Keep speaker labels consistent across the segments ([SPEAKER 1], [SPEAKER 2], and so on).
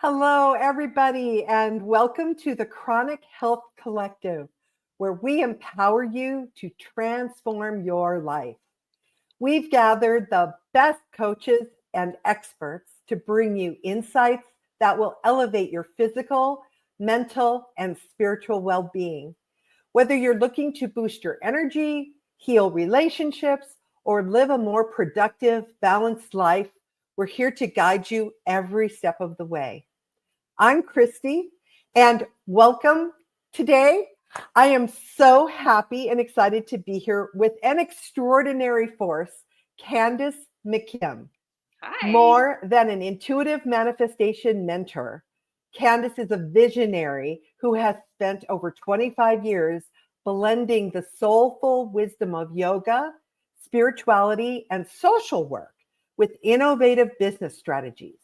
[SPEAKER 1] Hello, everybody, and welcome to the Chronic Health Collective, where we empower you to transform your life. We've gathered the best coaches and experts to bring you insights that will elevate your physical, mental, and spiritual well-being. Whether you're looking to boost your energy, heal relationships, or live a more productive, balanced life, we're here to guide you every step of the way. I'm Kristy, and welcome today. I am so happy and excited to be here with an extraordinary force, Candice McKim.
[SPEAKER 2] Hi.
[SPEAKER 1] More than an intuitive manifestation mentor, Candice is a visionary who has spent over 25 years blending the soulful wisdom of yoga, spirituality, and social work with innovative business strategies.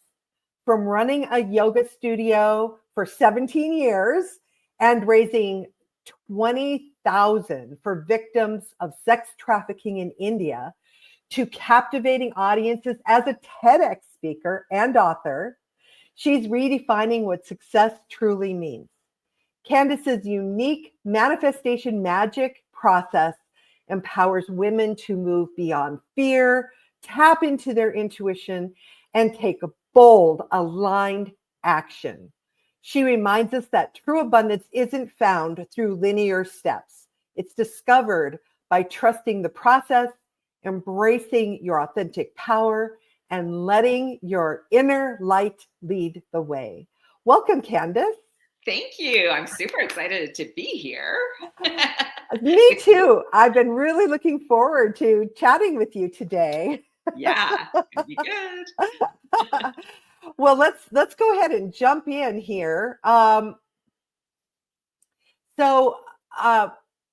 [SPEAKER 1] From running a yoga studio for 17 years and raising $20,000 for victims of sex trafficking in India, to captivating audiences as a TEDx speaker and author, she's redefining what success truly means. Candice's unique manifestation magic process empowers women to move beyond fear, tap into their intuition, and take a bold, aligned action. She reminds us that true abundance isn't found through linear steps. It's discovered by trusting the process, embracing your authentic power, and letting your inner light lead the way. Welcome, Candice.
[SPEAKER 2] Thank you. I'm super excited to be here.
[SPEAKER 1] Me too. I've been really looking forward to chatting with you today.
[SPEAKER 2] Yeah, it'll be good.
[SPEAKER 1] Well, let's go ahead and jump in here. Oh,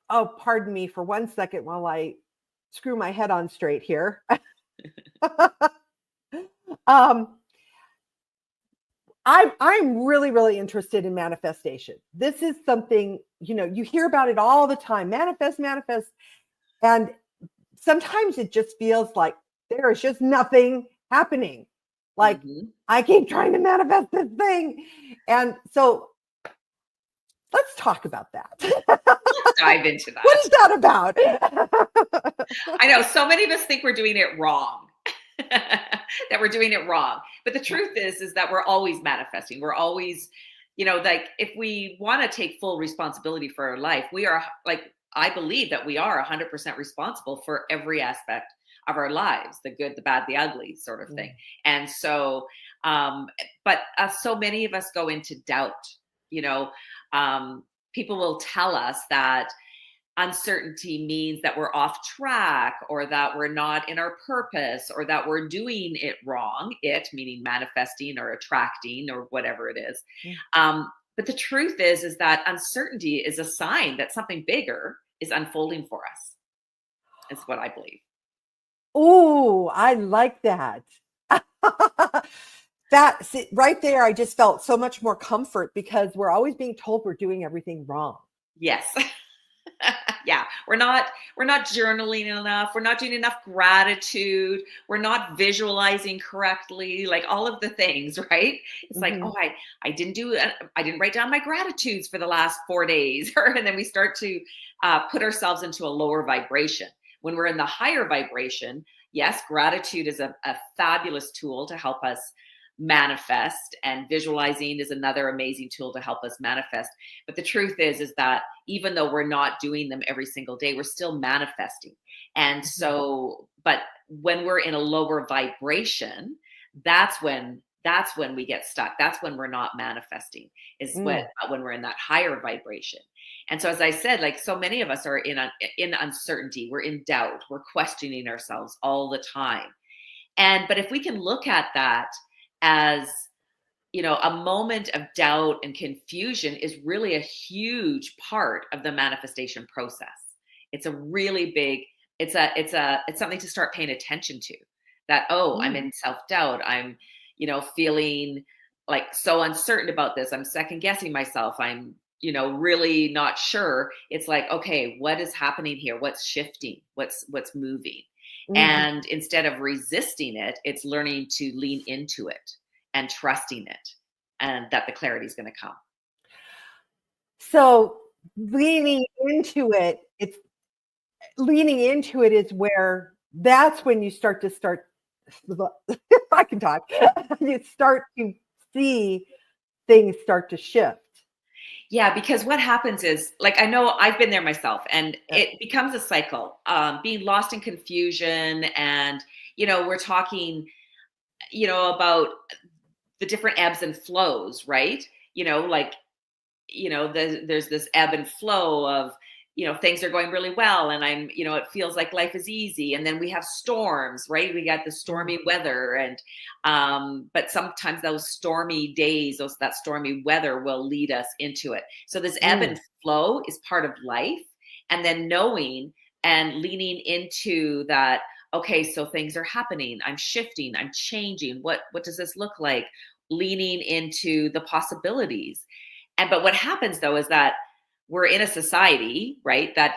[SPEAKER 1] pardon me for 1 second while I screw my head on straight here. I'm really, really interested in manifestation. This is something, you hear about it all the time. Manifest. And sometimes it just feels like there is just nothing happening. Like, I keep trying to manifest this thing. And so let's talk about that.
[SPEAKER 2] Let's dive into that.
[SPEAKER 1] What is that about?
[SPEAKER 2] I know so many of us think we're doing it wrong. That we're doing it wrong. But the truth is that we're always manifesting. We're always, like if we want to take full responsibility for our life, we are I believe that we are 100% responsible for every aspect of our lives, the good, the bad, the ugly sort of thing. And so, but so many of us go into doubt, people will tell us that uncertainty means that we're off track or that we're not in our purpose or that we're doing it wrong, it meaning manifesting or attracting or whatever it is. But the truth is that uncertainty is a sign that something bigger is unfolding for us. Is what I believe.
[SPEAKER 1] Oh, I like that. Right there, I just felt so much more comfort because we're always being told we're doing everything wrong.
[SPEAKER 2] Yes. Yeah, we're not journaling enough. We're not doing enough gratitude. We're not visualizing correctly, like all of the things, right? It's like, oh, I didn't write down my gratitudes for the last 4 days. And then we start to put ourselves into a lower vibration. When we're in the higher vibration, yes, gratitude is a fabulous tool to help us manifest, and visualizing is another amazing tool to help us manifest. But the truth is that even though we're not doing them every single day, we're still manifesting. And so, but when we're in a lower vibration, that's when we get stuck. That's when we're not manifesting, is when we're in that higher vibration. And so, as I said, like so many of us are in uncertainty, we're in doubt, we're questioning ourselves all the time. But if we can look at that as, a moment of doubt and confusion is really a huge part of the manifestation process. It's a really big, it's something to start paying attention to, that, I'm in self-doubt. I'm, feeling like so uncertain about this. I'm second guessing myself. I'm, really not sure. It's like, okay, what is happening here? What's shifting? What's moving? And instead of resisting it, it's learning to lean into it and trusting it and that the clarity is going to come.
[SPEAKER 1] So leaning into it is where that's when you start if I can talk, you start to see things start to shift.
[SPEAKER 2] Yeah, because what happens is, like, I know I've been there myself, and it becomes a cycle, being lost in confusion. And, we're talking, about the different ebbs and flows, right? Like, there's this ebb and flow of, things are going really well, and I'm, it feels like life is easy. And then we have storms, right? We got the stormy weather, and but sometimes those stormy days, that stormy weather will lead us into it. So this ebb and flow is part of life. And then knowing and leaning into that, okay, so things are happening, I'm shifting, I'm changing. What does this look like? Leaning into the possibilities. But what happens though is that we're in a society, right, that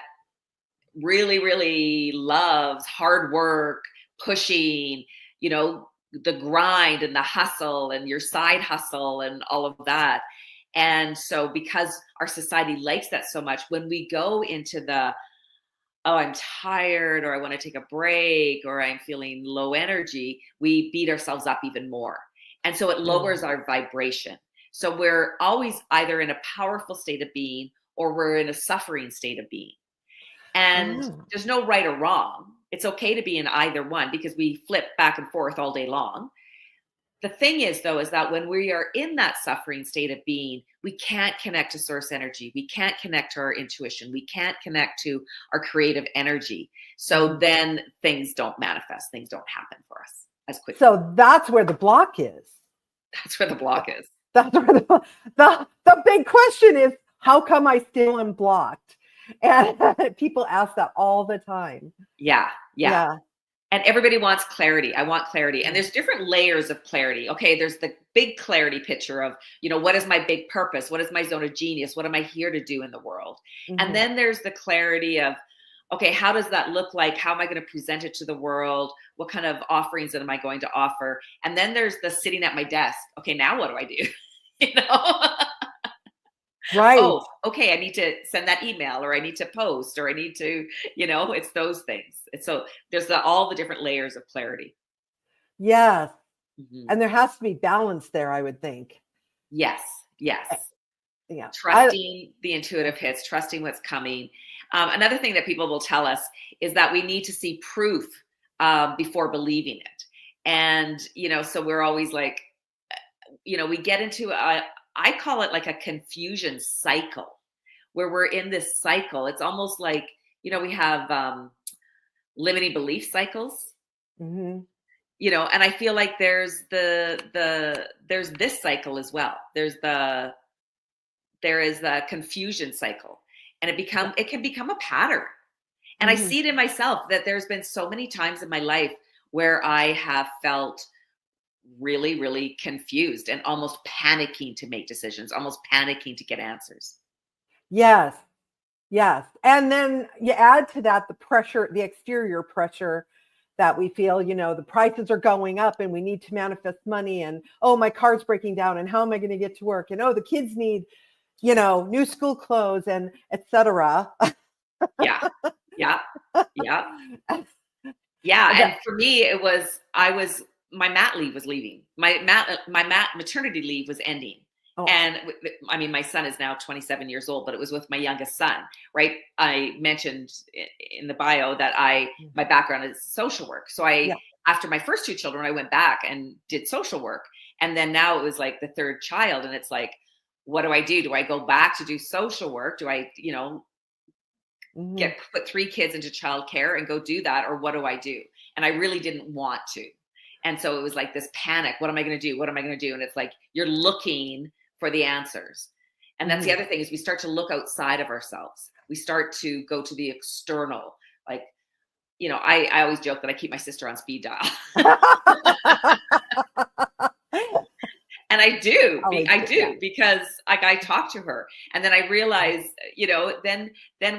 [SPEAKER 2] really, really loves hard work, pushing, the grind and the hustle and your side hustle and all of that. And so because our society likes that so much, when we go into the, oh, I'm tired, or I want to take a break, or I'm feeling low energy, we beat ourselves up even more. And so it lowers our vibration. So we're always either in a powerful state of being, or we're in a suffering state of being. And there's no right or wrong. It's okay to be in either one, because we flip back and forth all day long. The thing is, though, is that when we are in that suffering state of being, we can't connect to source energy. We can't connect to our intuition. We can't connect to our creative energy. So then things don't manifest. Things don't happen for us as quickly.
[SPEAKER 1] So that's where the block is.
[SPEAKER 2] That's where the block is.
[SPEAKER 1] That's where the big question is, how come I still am blocked? And people ask that all the time.
[SPEAKER 2] Yeah. And everybody wants clarity. I want clarity. And there's different layers of clarity. Okay, there's the big clarity picture of, what is my big purpose? What is my zone of genius? What am I here to do in the world? And then there's the clarity of, okay, how does that look like? How am I going to present it to the world? What kind of offerings am I going to offer? And then there's the sitting at my desk. Okay, now what do I do?
[SPEAKER 1] Right.
[SPEAKER 2] Oh, okay, I need to send that email, or I need to post, or I need to, it's those things. So there's all the different layers of clarity.
[SPEAKER 1] Yes. And there has to be balance there, I would think.
[SPEAKER 2] Yes.
[SPEAKER 1] Yeah.
[SPEAKER 2] Trusting the intuitive hits, trusting what's coming. Another thing that people will tell us is that we need to see proof before believing it. And, so we're always like, we get into I call it like a confusion cycle, where we're in this cycle. It's almost like, we have limiting belief cycles, and I feel like there's there's this cycle as well. There is the confusion cycle, and it can become a pattern. And I see it in myself that there's been so many times in my life where I have felt really, really confused and almost panicking to make decisions, almost panicking to get answers.
[SPEAKER 1] Yes. And then you add to that the pressure, the exterior pressure that we feel, the prices are going up and we need to manifest money, and, oh, my car's breaking down and how am I going to get to work? And, oh, the kids need, new school clothes and etc.
[SPEAKER 2] Yeah. And for me, my mat leave was leaving. My maternity leave was ending. Oh. And I mean, my son is now 27 years old, but it was with my youngest son, right? I mentioned in the bio that my background is social work. So after my first two children, I went back and did social work. And then now it was like the third child. And it's like, what do I do? Do I go back to do social work? Do I, put 3 kids into childcare and go do that? Or what do I do? And I really didn't want to. And so it was like this panic. What am I going to do? What am I going to do? And it's like, you're looking for the answers. And that's the other thing, is we start to look outside of ourselves. We start to go to the external. Like, I always joke that I keep my sister on speed dial. And I do because like I talk to her, and then I realize, then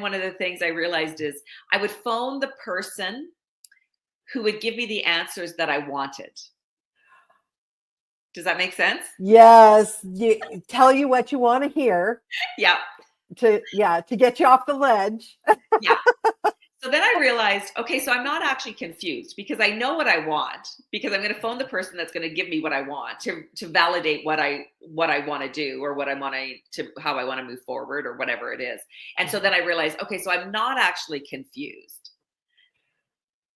[SPEAKER 2] one of the things I realized is I would phone the person who would give me the answers that I wanted. Does that make sense?
[SPEAKER 1] Yes. Tell you what you want to hear.
[SPEAKER 2] Yeah.
[SPEAKER 1] To get you off the ledge.
[SPEAKER 2] Yeah. So then I realized, okay, so I'm not actually confused because I know what I want, because I'm going to phone the person that's going to give me what I want to validate what I want to do, or how I want to move forward, or whatever it is. And so then I realized, okay, so I'm not actually confused,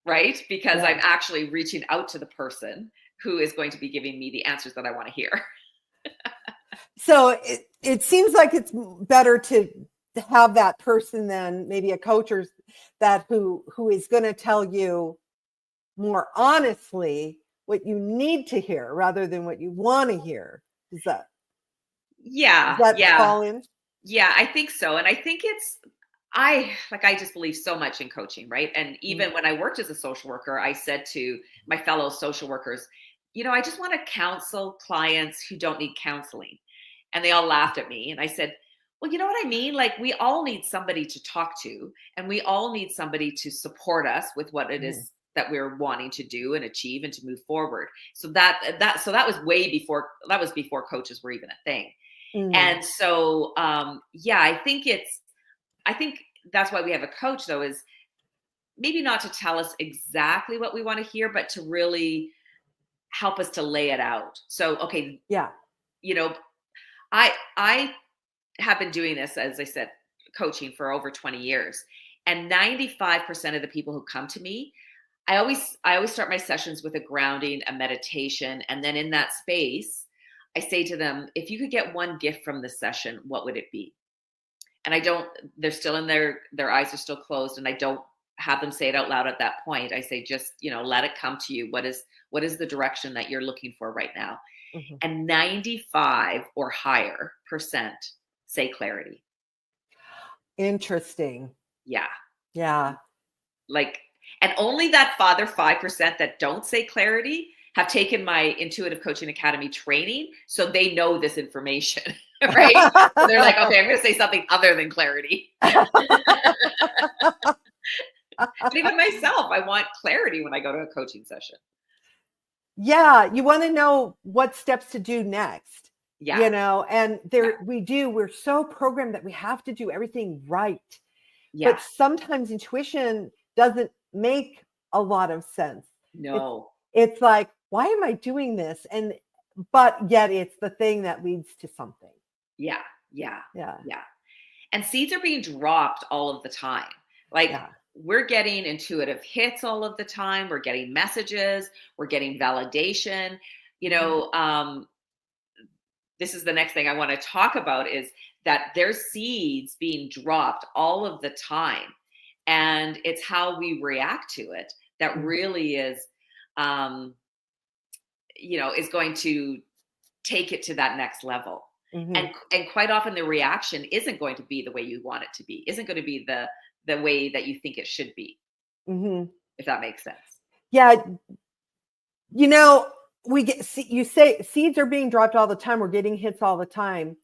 [SPEAKER 2] right? Because I'm actually reaching out to the person who is going to be giving me the answers that I want to hear.
[SPEAKER 1] So it seems like it's better to have that person than maybe a coach or that who is going to tell you more honestly what you need to hear rather than what you want to hear. Does that fall in?
[SPEAKER 2] Yeah, I think so. And I think I just believe so much in coaching, right? And even when I worked as a social worker, I said to my fellow social workers, I just want to counsel clients who don't need counseling. And they all laughed at me. And I said, well, you know what I mean? Like, we all need somebody to talk to, and we all need somebody to support us with what it is that we're wanting to do and achieve and to move forward. So that was before coaches were even a thing. And so, I think that's why we have a coach, though, is maybe not to tell us exactly what we want to hear, but to really help us to lay it out. So, okay. Yeah. I have been doing this, as I said, coaching for over 20 years, and 95% of the people who come to me, I always start my sessions with a grounding, a meditation. And then in that space, I say to them, if you could get one gift from this session, what would it be? And they're still in their eyes are still closed, and I don't have them say it out loud at that point. I say, just, let it come to you. What is the direction that you're looking for right now? Mm-hmm. And 95 or higher % say clarity.
[SPEAKER 1] Interesting.
[SPEAKER 2] Yeah.
[SPEAKER 1] Yeah.
[SPEAKER 2] And only that other 5% that don't say clarity have taken my Intuitive Coaching Academy training, so they know this information, right? So they're like, okay, I'm going to say something other than clarity. But even myself, I want clarity when I go to a coaching session.
[SPEAKER 1] Yeah, you want to know what steps to do next.
[SPEAKER 2] Yeah.
[SPEAKER 1] And we're so programmed that we have to do everything right.
[SPEAKER 2] Yeah.
[SPEAKER 1] But sometimes intuition doesn't make a lot of sense.
[SPEAKER 2] No.
[SPEAKER 1] It's like, why am I doing this? But yet it's the thing that leads to something.
[SPEAKER 2] Yeah. And seeds are being dropped all of the time. We're getting intuitive hits all of the time. We're getting messages. We're getting validation. This is the next thing I want to talk about, is that there's seeds being dropped all of the time. And it's how we react to it that really is, is going to take it to that next level. Mm-hmm. And quite often the reaction isn't going to be the way you want it to be, isn't going to be the way that you think it should be. Mm-hmm. If that makes sense.
[SPEAKER 1] Yeah. You say seeds are being dropped all the time. We're getting hits all the time.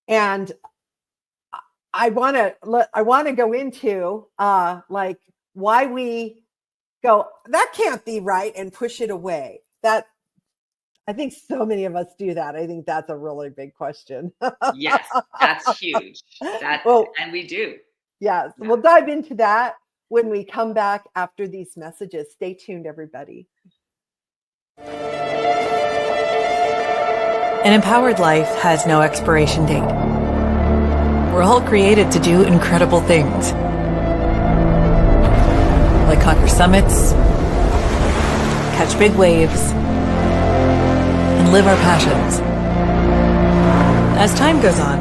[SPEAKER 1] And I want to go into why we go, that can't be right, and push it away. That, I think so many of us do that. I think that's a really big question.
[SPEAKER 2] Yes, that's huge. And we do.
[SPEAKER 1] Yes. Yeah. We'll dive into that when we come back after these messages. Stay tuned, everybody.
[SPEAKER 3] An empowered life has no expiration date. We're all created to do incredible things, like conquer summits, catch big waves, and live our passions. As time goes on,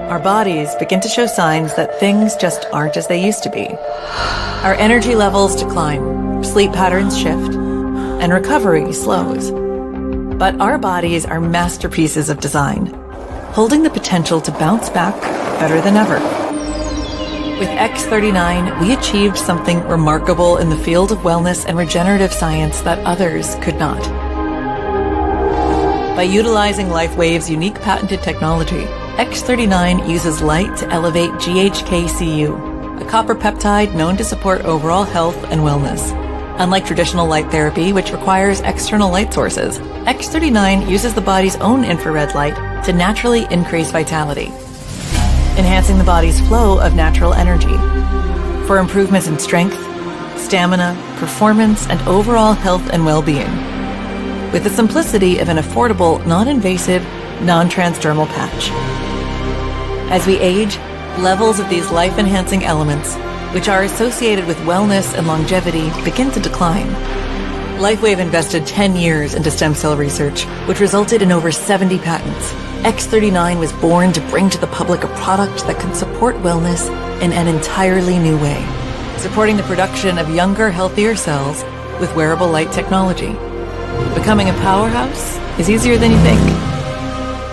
[SPEAKER 3] our bodies begin to show signs that things just aren't as they used to be. Our energy levels decline, sleep patterns shift, and recovery slows. But our bodies are masterpieces of design, holding the potential to bounce back better than ever. With X39, we achieved something remarkable in the field of wellness and regenerative science that others could not. By utilizing LifeWave's unique patented technology, X39 uses light to elevate GHK-Cu, a copper peptide known to support overall health and wellness. Unlike traditional light therapy, which requires external light sources, X39 uses the body's own infrared light to naturally increase vitality, enhancing the body's flow of natural energy. For improvements in strength, stamina, performance, and overall health and well-being, with the simplicity of an affordable, non-invasive, non-transdermal patch. As we age, levels of these life-enhancing elements, which are associated with wellness and longevity, begin to decline. LifeWave invested 10 years into stem cell research, which resulted in over 70 patents. X39 was born to bring to the public a product that can support wellness in an entirely new way, supporting the production of younger, healthier cells with wearable light technology. Becoming a powerhouse is easier than you think.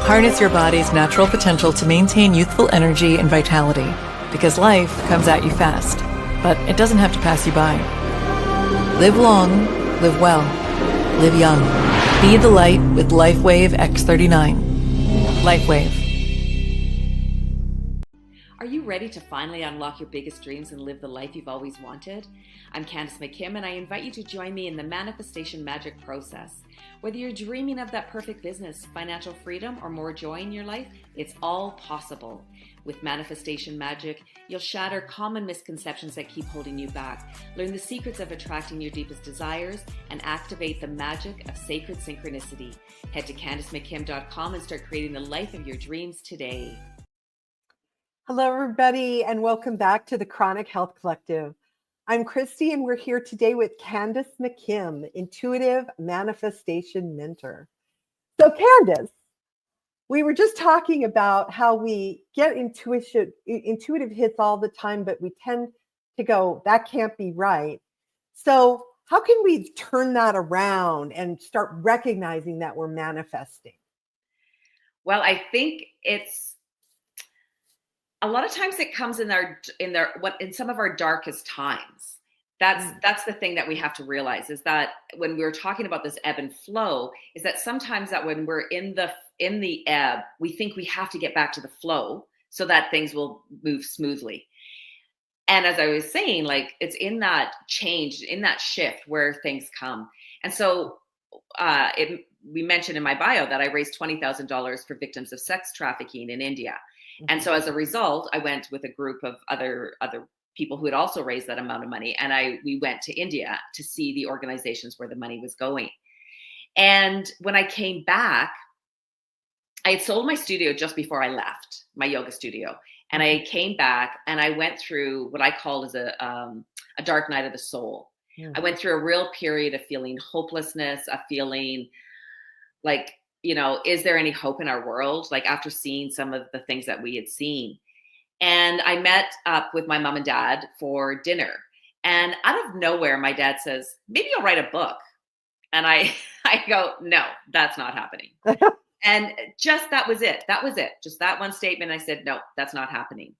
[SPEAKER 3] Harness your body's natural potential to maintain youthful energy and vitality, because life comes at you fast, but it doesn't have to pass you by. Live long, live well, live young. Be the light with LifeWave X39. LifeWave.
[SPEAKER 2] Are you ready to finally unlock your biggest dreams and live the life you've always wanted? I'm Candice McKim, and I invite you to join me in the manifestation magic process. Whether you're dreaming of that perfect business, financial freedom, or more joy in your life, it's all possible. With manifestation magic, you'll shatter common misconceptions that keep holding you back, learn the secrets of attracting your deepest desires, and activate the magic of sacred synchronicity. Head to CandiceMcKim.com and start creating the life of your dreams today.
[SPEAKER 1] Hello, everybody, and welcome back to the Chronic Health Collective. I'm Kristy, and we're here today with Candice McKim, Intuitive Manifestation Mentor. So, Candice, we were just talking about how we get intuitive hits all the time, but we tend to go, that can't be right. So, how can we turn that around and start recognizing that we're manifesting?
[SPEAKER 2] Well, I think it's a lot of times it comes in some of our darkest times. That's the thing that we have to realize, is that when we're talking about this ebb and flow, is that sometimes that when we're in the ebb, we think we have to get back to the flow so that things will move smoothly. And as I was saying, like, it's in that change, in that shift where things come. And so we mentioned in my bio that I raised $20,000 for victims of sex trafficking in India. And so as a result, I went with a group of other people who had also raised that amount of money. And we went to India to see the organizations where the money was going. And when I came back, I had sold my studio just before I left, my yoga studio. And I came back and I went through what I call as a dark night of the soul. I went through a real period of feeling hopelessness, of feeling like, is there any hope in our world? Like, after seeing some of the things that we had seen. And I met up with my mom and dad for dinner. And out of nowhere, my dad says, maybe you'll write a book. And I go, no, that's not happening. And just that was it. That was it. Just that one statement. I said, no, that's not happening.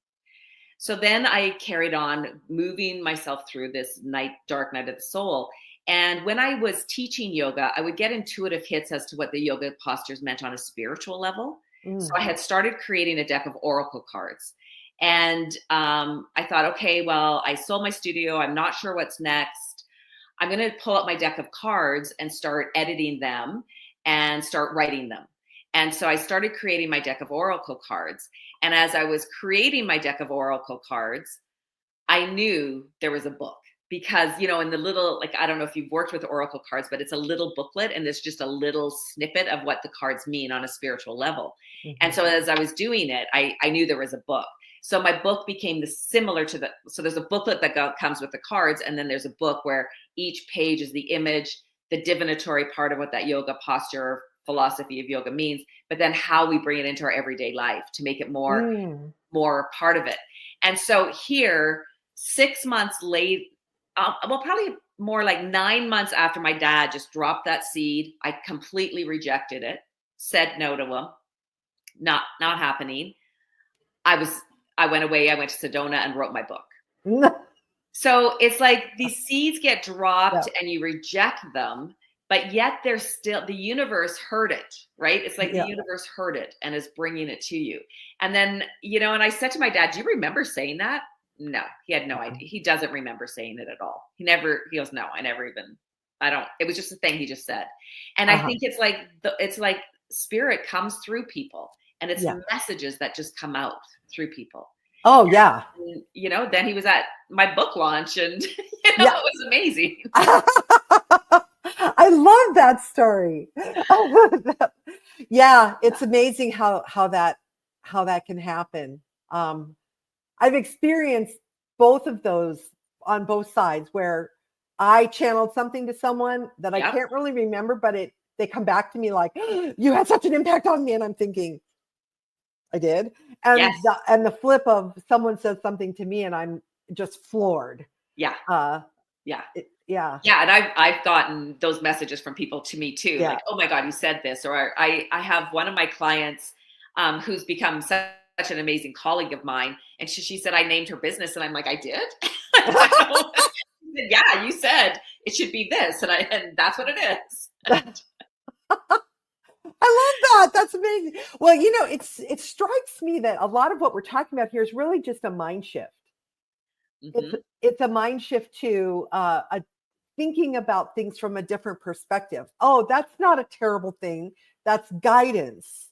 [SPEAKER 2] So then I carried on moving myself through this dark night of the soul. And when I was teaching yoga, I would get intuitive hits as to what the yoga postures meant on a spiritual level. So I had started creating a deck of oracle cards. And I thought, okay, well, I sold my studio. I'm not sure what's next. I'm going to pull up my deck of cards and start editing them and start writing them. And so I started creating my deck of oracle cards. And as I was creating my deck of oracle cards, I knew there was a book. Because, in the little, like, I don't know if you've worked with oracle cards, but it's a little booklet and there's just a little snippet of what the cards mean on a spiritual level. And so as I was doing it, I knew there was a book. So my book became similar to so there's a booklet that comes with the cards. And then there's a book where each page is the image, the divinatory part of what that yoga posture philosophy of yoga means, but then how we bring it into our everyday life to make it more part of it. And so here, 6 months late, probably more like 9 months after my dad just dropped that seed, I completely rejected it, said no to him, not happening. I went away, I went to Sedona and wrote my book. So it's like these seeds get dropped and you reject them, but yet there's still, the universe heard it, right? It's like the universe heard it and is bringing it to you. And then, and I said to my dad, do you remember saying that? No, he had no idea. He doesn't remember saying it at all. He goes, no, it was just a thing he just said. And I think it's like spirit comes through people, and it's messages that just come out through people.
[SPEAKER 1] Oh, yeah.
[SPEAKER 2] And, then he was at my book launch, and it was amazing.
[SPEAKER 1] I love that story. Yeah, it's amazing how that can happen. I've experienced both of those on both sides, where I channeled something to someone that I can't really remember, but they come back to me like, you had such an impact on me. And I'm thinking, I did. And the flip of someone says something to me and I'm just floored.
[SPEAKER 2] Yeah.
[SPEAKER 1] Yeah.
[SPEAKER 2] And I've gotten those messages from people to me too.
[SPEAKER 1] Yeah.
[SPEAKER 2] Like, oh my God, you said this. Or I have one of my clients who's become such an amazing colleague of mine. And she said, I named her business. And I'm like, I did? She said, yeah, you said it should be this. And that's what it is.
[SPEAKER 1] I love that. That's amazing. Well, it strikes me that a lot of what we're talking about here is really just a mind shift. Mm-hmm. It's a mind shift to thinking about things from a different perspective. Oh, that's not a terrible thing. That's guidance.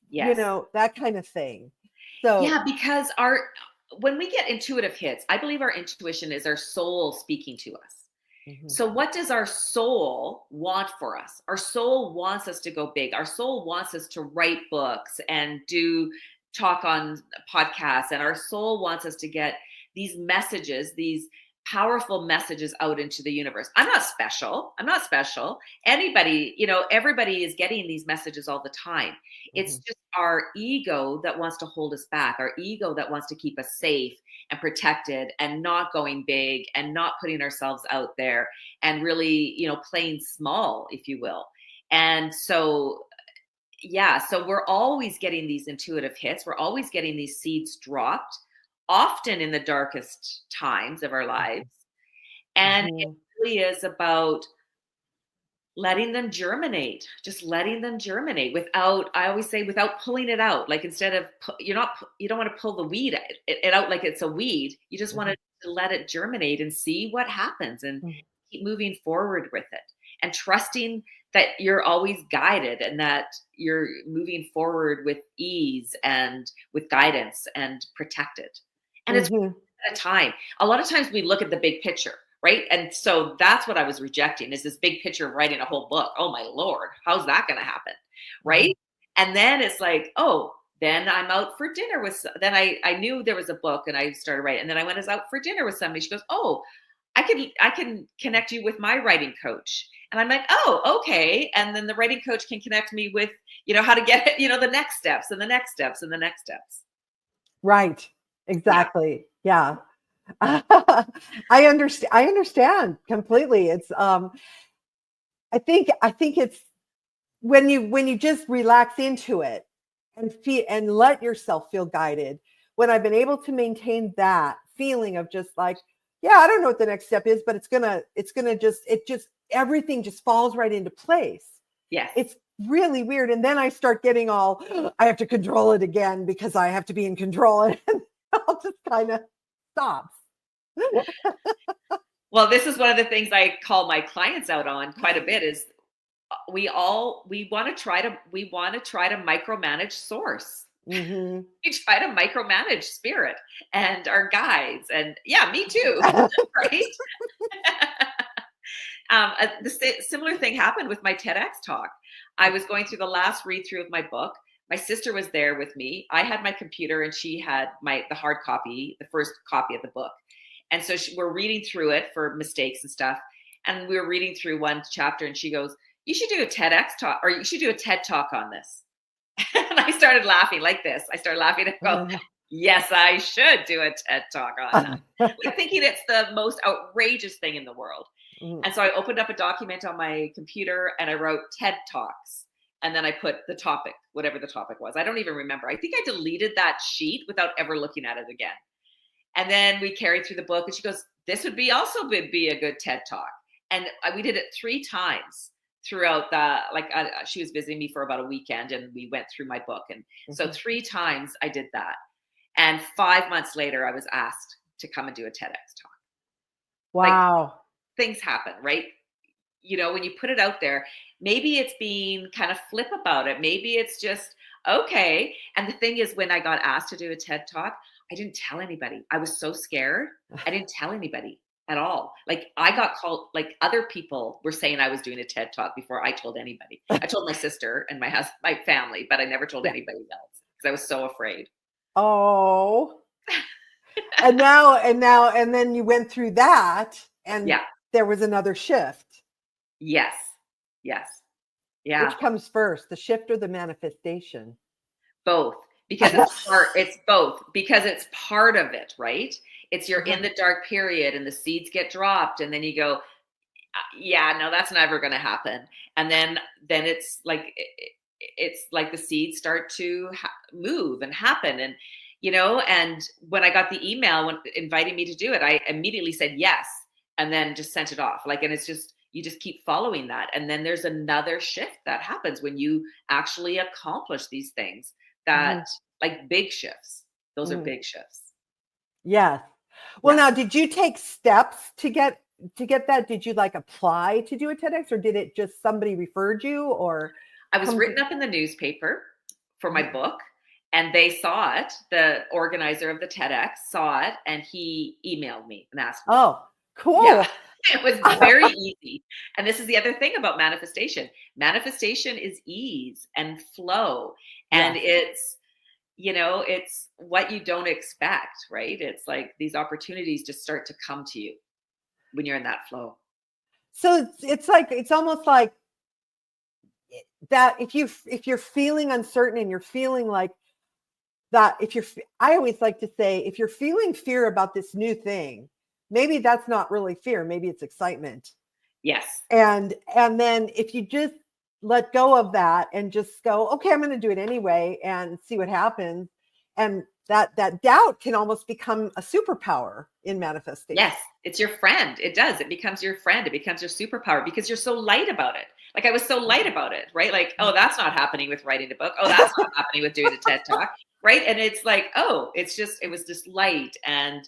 [SPEAKER 2] Yes.
[SPEAKER 1] That kind of thing. So
[SPEAKER 2] yeah, because when we get intuitive hits, I believe our intuition is our soul speaking to us. Mm-hmm. So what does our soul want for us? Our soul wants us to go big. Our soul wants us to write books and talk on podcasts. And our soul wants us to get these messages, these powerful messages out into the universe. I'm not special. Anybody, everybody is getting these messages all the time. Mm-hmm. It's just our ego that wants to hold us back, our ego that wants to keep us safe and protected and not going big and not putting ourselves out there and really, playing small, if you will. And so, so we're always getting these intuitive hits. We're always getting these seeds dropped, often in the darkest times of our lives. And mm-hmm. It really is about letting them germinate, just letting them germinate without pulling it out. Like instead of, you don't want to pull the weed it out like it's a weed. You just mm-hmm. want to let it germinate and see what happens and mm-hmm. keep moving forward with it and trusting that you're always guided and that you're moving forward with ease and with guidance and protected. And mm-hmm. it's at a time. A lot of times we look at the big picture. Right. And so that's what I was rejecting, is this big picture of writing a whole book. Oh, my Lord, how's that going to happen? Right. Mm-hmm. And then it's like, then I'm out for dinner then I knew there was a book and I started writing. And then I went out for dinner with somebody. She goes, I can connect you with my writing coach. And I'm like, okay. And then the writing coach can connect me with, how to get it, the next steps and the next steps and the next steps.
[SPEAKER 1] Right. Exactly. Yeah. I understand completely. It's I think it's when you just relax into it and let yourself feel guided. When I've been able to maintain that feeling of just like, I don't know what the next step is, but it's gonna everything just falls right into place.
[SPEAKER 2] Yes.
[SPEAKER 1] It's really weird. And then I start getting all, I have to control it again because I have to be in control, and I'll just kind of stops.
[SPEAKER 2] Well, this is one of the things I call my clients out on quite a bit, is we want to try to micromanage source. Mm-hmm. We try to micromanage spirit and our guides, and me too. Right. The similar thing happened with my TEDx talk. I was going through the last read through of my book. My sister was there with me. I had my computer and she had the hard copy, the first copy of the book. And so we're reading through it for mistakes and stuff. And we were reading through one chapter and she goes, you should do a TEDx talk, or you should do a TED talk on this. And I started laughing like this. I started laughing and go, yes, I should do a TED talk on that. Like thinking it's the most outrageous thing in the world. Mm-hmm. And so I opened up a document on my computer and I wrote TED Talks. And then I put the topic, whatever the topic was. I don't even remember. I think I deleted that sheet without ever looking at it again. And then we carried through the book and she goes, this would be a good TED talk. And we did it 3 times throughout she was visiting me for about a weekend and we went through my book. And so 3 times I did that. And 5 months later, I was asked to come and do a TEDx talk.
[SPEAKER 1] Wow.
[SPEAKER 2] Things happen, right? You know, when you put it out there, maybe it's being kind of flip about it. Maybe it's just, okay. And the thing is, when I got asked to do a TED talk, I didn't tell anybody. I was so scared. I didn't tell anybody at all. Like, I got called, like, other people were saying I was doing a TED talk before I told anybody. I told my sister and my husband, my family, but I never told anybody else because I was so afraid.
[SPEAKER 1] Oh. and then you went through that, and there was another shift.
[SPEAKER 2] Yes. Yeah.
[SPEAKER 1] Which comes first, the shift or the manifestation?
[SPEAKER 2] Both. Because it's both, because it's part of it, right? It's you're in the dark period and the seeds get dropped, and then you go, yeah, no, that's never going to happen. And then it's like the seeds start to move and happen. And, you know, and when I got the email inviting me to do it, I immediately said yes, and then just sent it off. Like, and it's just, you just keep following that. And then there's another shift that happens when you actually accomplish these things that like big shifts. Those are big shifts.
[SPEAKER 1] Yes. Well, now, did you take steps to get that? Did you like apply to do a TEDx, or did it just somebody referred you? Or
[SPEAKER 2] I was written up in the newspaper for my book, and they saw it. The organizer of the TEDx saw it, and he emailed me and asked me.
[SPEAKER 1] Oh, cool.
[SPEAKER 2] Yeah. It was very easy. And this is the other thing about manifestation. Manifestation is ease and flow. And it's, you know, it's what you don't expect, right? It's like these opportunities just start to come to you when you're in that flow.
[SPEAKER 1] So it's like, it's almost like that. If you're feeling uncertain and you're feeling like that, I always like to say, if you're feeling fear about this new thing, maybe that's not really fear. Maybe it's excitement.
[SPEAKER 2] Yes.
[SPEAKER 1] And then if you just let go of that and just go, okay, I'm going to do it anyway and see what happens. And that doubt can almost become a superpower in manifestation.
[SPEAKER 2] Yes. It's your friend. It does. It becomes your friend. It becomes your superpower because you're so light about it. Like, I was so light about it, right? Like, oh, that's not happening with writing a book. Oh, that's not happening with doing a TED talk. Right. And it's like, oh, it was just light. And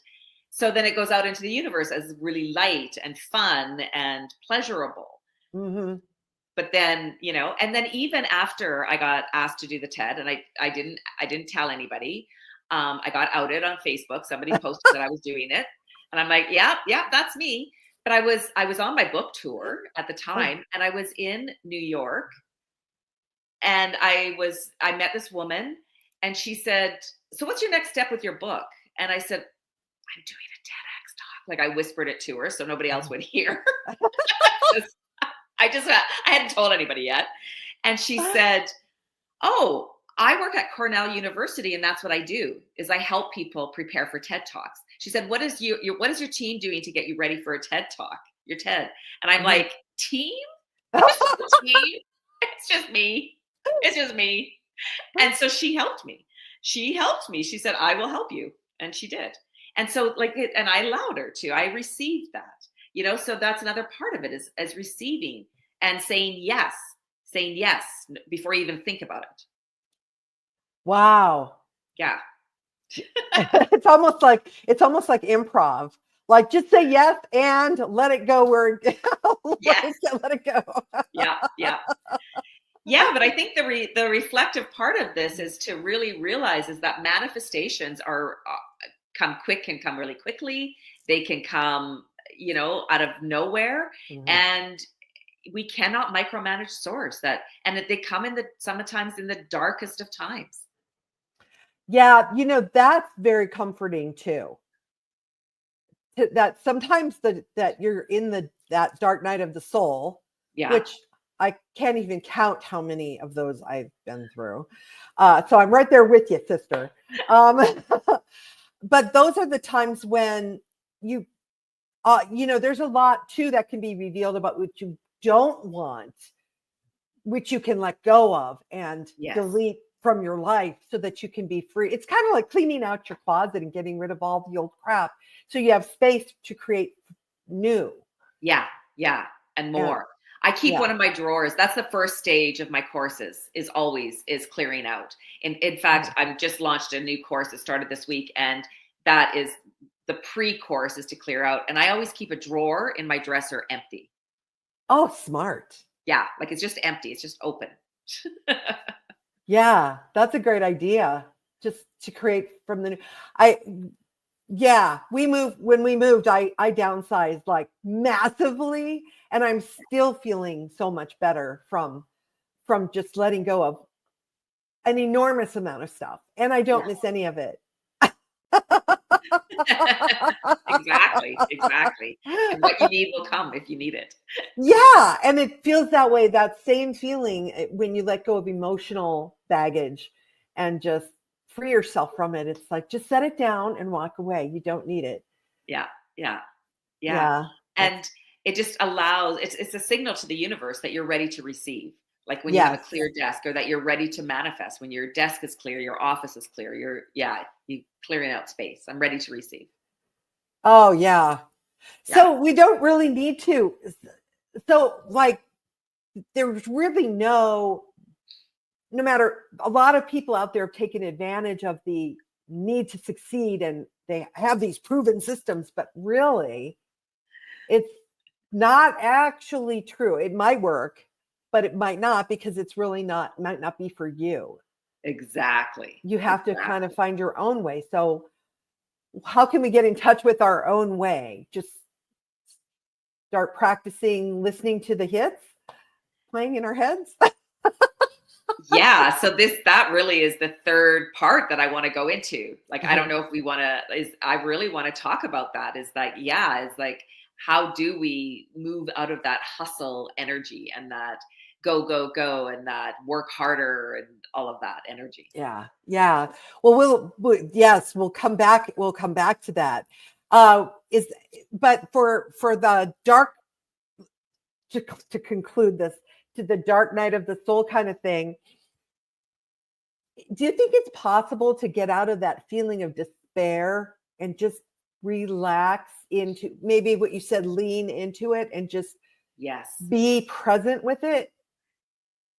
[SPEAKER 2] so then it goes out into the universe as really light and fun and pleasurable. But then, you know, and then even after I got asked to do the TED, and I didn't tell anybody, I got outed on Facebook. Somebody posted that I was doing it, and I'm like, yeah, that's me. But I was on my book tour at the time, and I was in New York, and I met this woman, and she said, so what's your next step with your book? And I said, I'm doing a TEDx talk. Like, I whispered it to her so nobody else would hear. I hadn't told anybody yet. And she said, oh, I work at Cornell University, and that's what I do, is I help people prepare for TED Talks. She said, what is your team doing to get you ready for a TED Talk, your TED? And I'm like, team? Team? It's just me. It's just me. And so she helped me. She said, I will help you. And she did. And so and I allowed her to. I received that, you know, so that's another part of it is receiving and saying yes before you even think about it.
[SPEAKER 1] Wow.
[SPEAKER 2] Yeah.
[SPEAKER 1] It's almost like improv. Like, just say yes and let it go where
[SPEAKER 2] yes.
[SPEAKER 1] Let it go.
[SPEAKER 2] Yeah, but I think the reflective part of this is to really realize is that manifestations are come quick, can come really quickly. They can come, you know, out of nowhere, and we cannot micromanage source and they come sometimes in the darkest of times.
[SPEAKER 1] Yeah, you know, that's very comforting too. That sometimes that you're in that dark night of the soul, which I can't even count how many of those I've been through. So I'm right there with you, sister. But those are the times when you know, there's a lot too that can be revealed about what you don't want, which you can let go of and delete from your life so that you can be free. It's kind of like cleaning out your closet and getting rid of all the old crap, so you have space to create new. Yeah,
[SPEAKER 2] and more. I keep one of my drawers. That's the first stage of my courses, is clearing out. In fact, I've just launched a new course that started this week, and that is the pre-course is to clear out. And I always keep a drawer in my dresser empty.
[SPEAKER 1] Oh, smart.
[SPEAKER 2] Yeah. Like it's just empty. It's just open.
[SPEAKER 1] Yeah, that's a great idea. Just to create from the new. When we moved, I downsized like massively, and I'm still feeling so much better from just letting go of an enormous amount of stuff, and I don't miss any of it.
[SPEAKER 2] Exactly. And what you need will come if you need it.
[SPEAKER 1] Yeah, and it feels that way. That same feeling when you let go of emotional baggage and just free yourself from it. It's like, just set it down and walk away. You don't need it.
[SPEAKER 2] Yeah. And it just allows, it's a signal to the universe that you're ready to receive. Like when you have a clear desk, or that you're ready to manifest. When your desk is clear, your office is clear, you're clearing out space. I'm ready to receive.
[SPEAKER 1] Oh, yeah. So we don't really need to. So like, there's really no matter, a lot of people out there have taken advantage of the need to succeed, and they have these proven systems, but really it's not actually true. It might work, but it might not, because it's really might not be for you.
[SPEAKER 2] Exactly.
[SPEAKER 1] You have to kind of find your own way. So how can we get in touch with our own way? Just start practicing listening to the hits playing in our heads.
[SPEAKER 2] Yeah. So that really is the third part that I want to go into. Like, I don't know if we want to, I really want to talk about that. Is like, it's like, how do we move out of that hustle energy and that go, and that work harder and all of that energy?
[SPEAKER 1] Yeah. Well, we'll come back. We'll come back to that. But for the dark, to conclude this, to the dark night of the soul kind of thing, do you think it's possible to get out of that feeling of despair and just relax into, maybe what you said, lean into it and just be present with it?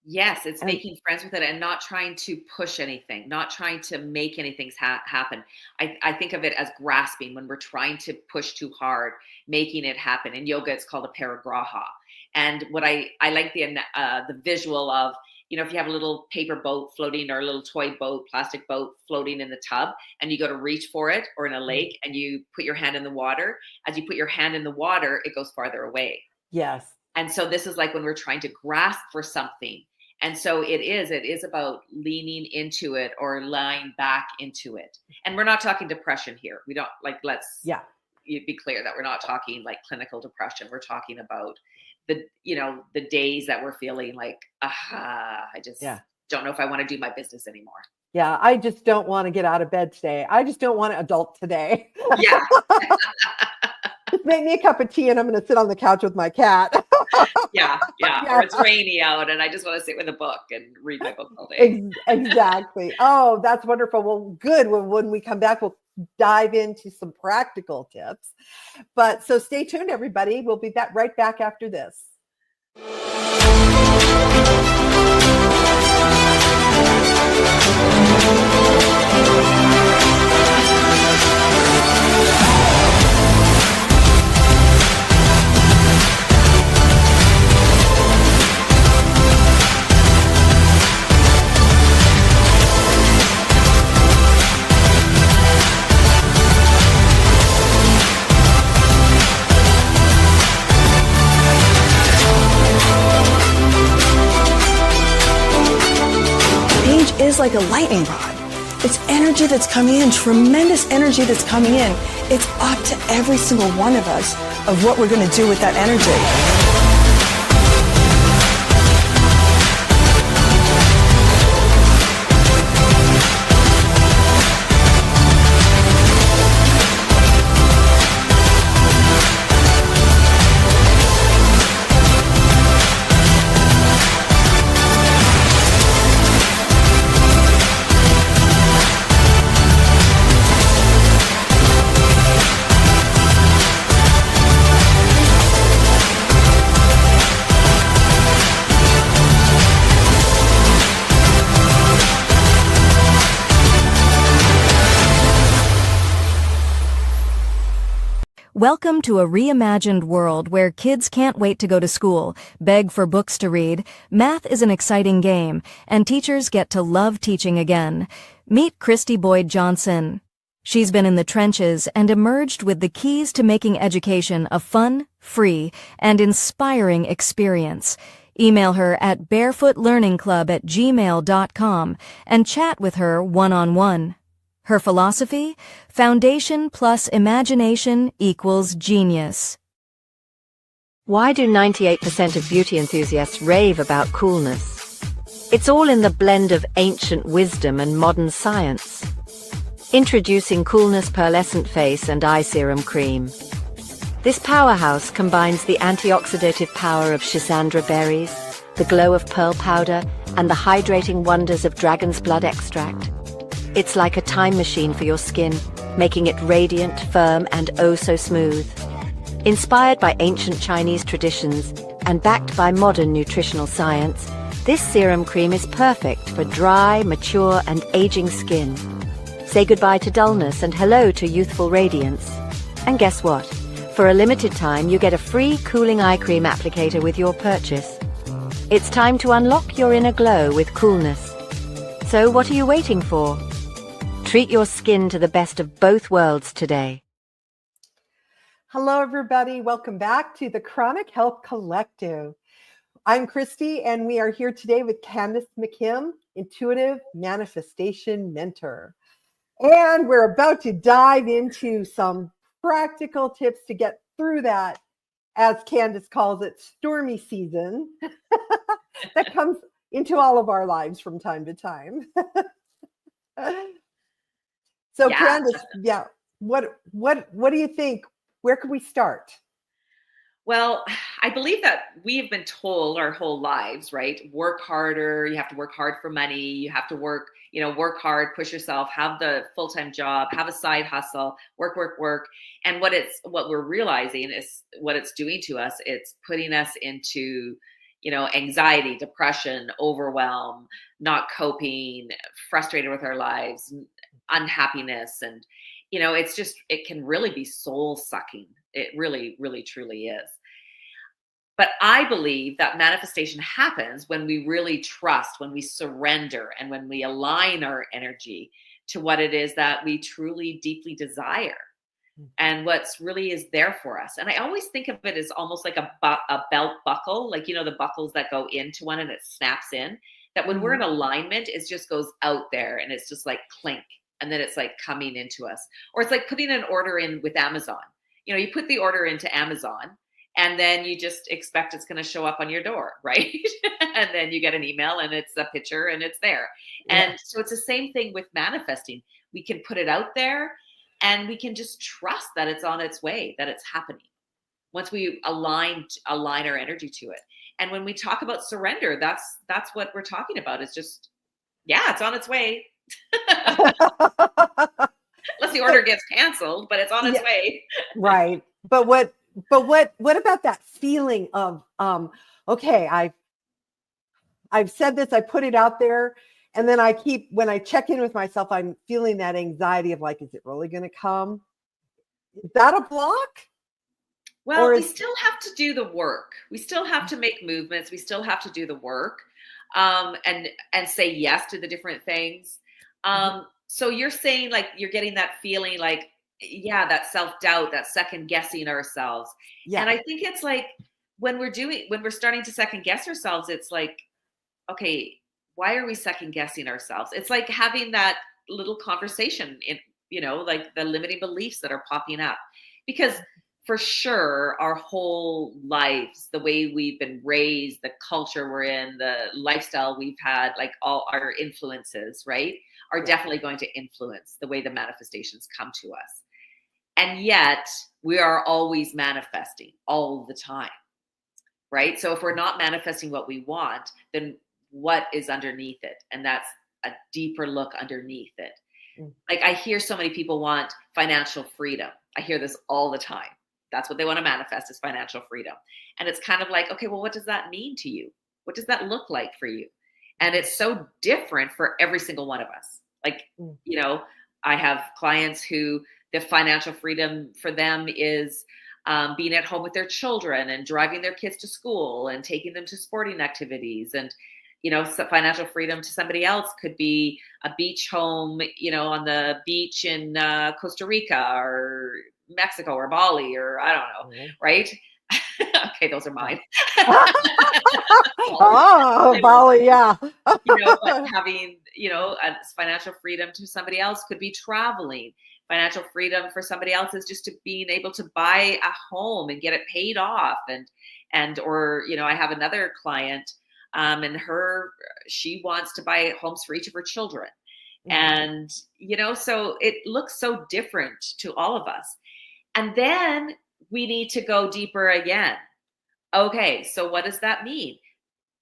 [SPEAKER 2] Yes, it's making friends with it and not trying to push anything, not trying to make anything happen. I think of it as grasping, when we're trying to push too hard, making it happen. In yoga, it's called a parigraha. And what I like the visual of, if you have a little paper boat floating, or a little toy boat, plastic boat floating in the tub, and you go to reach for it, or in a lake, and you put your hand in the water. As you put your hand in the water, it goes farther away.
[SPEAKER 1] Yes.
[SPEAKER 2] And so this is like when we're trying to grasp for something. And so it is about leaning into it or lying back into it. And we're not talking depression here. We don't let's be clear that we're not talking like clinical depression. We're talking about the days that we're feeling like, I just don't know if I want to do my business anymore.
[SPEAKER 1] Yeah. I just don't want to get out of bed today. I just don't want to adult today.
[SPEAKER 2] Yeah.
[SPEAKER 1] Just make me a cup of tea and I'm going to sit on the couch with my cat.
[SPEAKER 2] Yeah. Or it's rainy out and I just want to sit with a book and read my book all day.
[SPEAKER 1] Exactly. Oh, that's wonderful. Well, good. When we come back, we'll dive into some practical tips. But so stay tuned, everybody. We'll be right back after this.
[SPEAKER 4] Is like a lightning rod. It's energy that's coming in, tremendous energy that's coming in. It's up to every single one of us of what we're going to do with that energy.
[SPEAKER 3] Welcome to a reimagined world where kids can't wait to go to school, beg for books to read, math is an exciting game, and teachers get to love teaching again. Meet Kristy Boyd-Johnson. She's been in the trenches and emerged with the keys to making education a fun, free, and inspiring experience. Email her at barefootlearningclub@gmail.com and chat with her one-on-one. Her philosophy? Foundation plus imagination equals genius.
[SPEAKER 5] Why do 98% of beauty enthusiasts rave about coolness? It's all in the blend of ancient wisdom and modern science. Introducing Coolness Pearlescent Face and Eye Serum Cream. This powerhouse combines the antioxidative power of schisandra berries, the glow of pearl powder, and the hydrating wonders of dragon's blood extract. It's like a time machine for your skin, making it radiant, firm, and oh so smooth. Inspired by ancient Chinese traditions and backed by modern nutritional science, this serum cream is perfect for dry, mature, and aging skin. Say goodbye to dullness and hello to youthful radiance. And guess what? For a limited time, you get a free cooling eye cream applicator with your purchase. It's time to unlock your inner glow with coolness. So what are you waiting for? Treat your skin to the best of both worlds today.
[SPEAKER 1] Hello, everybody. Welcome back to the Chronic Health Collective. I'm Kristy, and we are here today with Candice McKim, Intuitive Manifestation Mentor. And we're about to dive into some practical tips to get through that, as Candice calls it, stormy season that comes into all of our lives from time to time. So,
[SPEAKER 2] Yeah.
[SPEAKER 1] Candice, what do you think? Where can we start?
[SPEAKER 2] Well, I believe that we have been told our whole lives, right? Work harder. You have to work hard for money. You have to work hard, push yourself, have the full-time job, have a side hustle, work. And what we're realizing is what it's doing to us. It's putting us into, anxiety, depression, overwhelm, not coping, frustrated with our lives, unhappiness. And, it can really be soul sucking. It really, really, truly is. But I believe that manifestation happens when we really trust, when we surrender, and when we align our energy to what it is that we truly, deeply desire and what's really is there for us. And I always think of it as almost like a belt buckle, like, the buckles that go into one and it snaps in, that when we're in alignment, it just goes out there and it's just like clink. And then it's like coming into us. Or it's like putting an order in with Amazon. You put the order into Amazon and then you just expect it's going to show up on your door, right? And then you get an email and it's a picture and it's there. Yeah. And so it's the same thing with manifesting. We can put it out there and we can just trust that it's on its way, that it's happening. Once we align our energy to it. And when we talk about surrender, that's what we're talking about. It's just, it's on its way. Unless the order gets canceled, but it's on its way.
[SPEAKER 1] Right. But what about that feeling of, okay, I've said this, I put it out there, and then when I check in with myself, I'm feeling that anxiety of like, is it really going to come? Is that a block?
[SPEAKER 2] Well, we still have to do the work. We still have to make movements. We still have to do the work, and say yes to the different things. So you're saying like, you're getting that feeling like, that self-doubt, that second guessing ourselves. Yeah. And I think it's like, when we're starting to second guess ourselves, it's like, okay, why are we second guessing ourselves? It's like having that little conversation in, like the limiting beliefs that are popping up, because for sure, our whole lives, the way we've been raised, the culture we're in, the lifestyle we've had, like all our influences, right, are definitely going to influence the way the manifestations come to us. And yet we are always manifesting all the time, right? So if we're not manifesting what we want, then what is underneath it? And that's a deeper look underneath it. Like I hear so many people want financial freedom. I hear this all the time. That's what they want to manifest, is financial freedom. And it's kind of like, okay, well, what does that mean to you? What does that look like for you? And it's so different for every single one of us. Like, I have clients who The financial freedom for them is being at home with their children and driving their kids to school and taking them to sporting activities. And, so financial freedom to somebody else could be a beach home, on the beach in Costa Rica or Mexico or Bali, or I don't know, right? Okay, those are mine.
[SPEAKER 1] Oh, Bali, yeah.
[SPEAKER 2] But having, financial freedom to somebody else could be traveling. Financial freedom for somebody else is just to being able to buy a home and get it paid off. Or I have another client, and she wants to buy homes for each of her children. And, so it looks so different to all of us. And then we need to go deeper again. Okay, so what does that mean?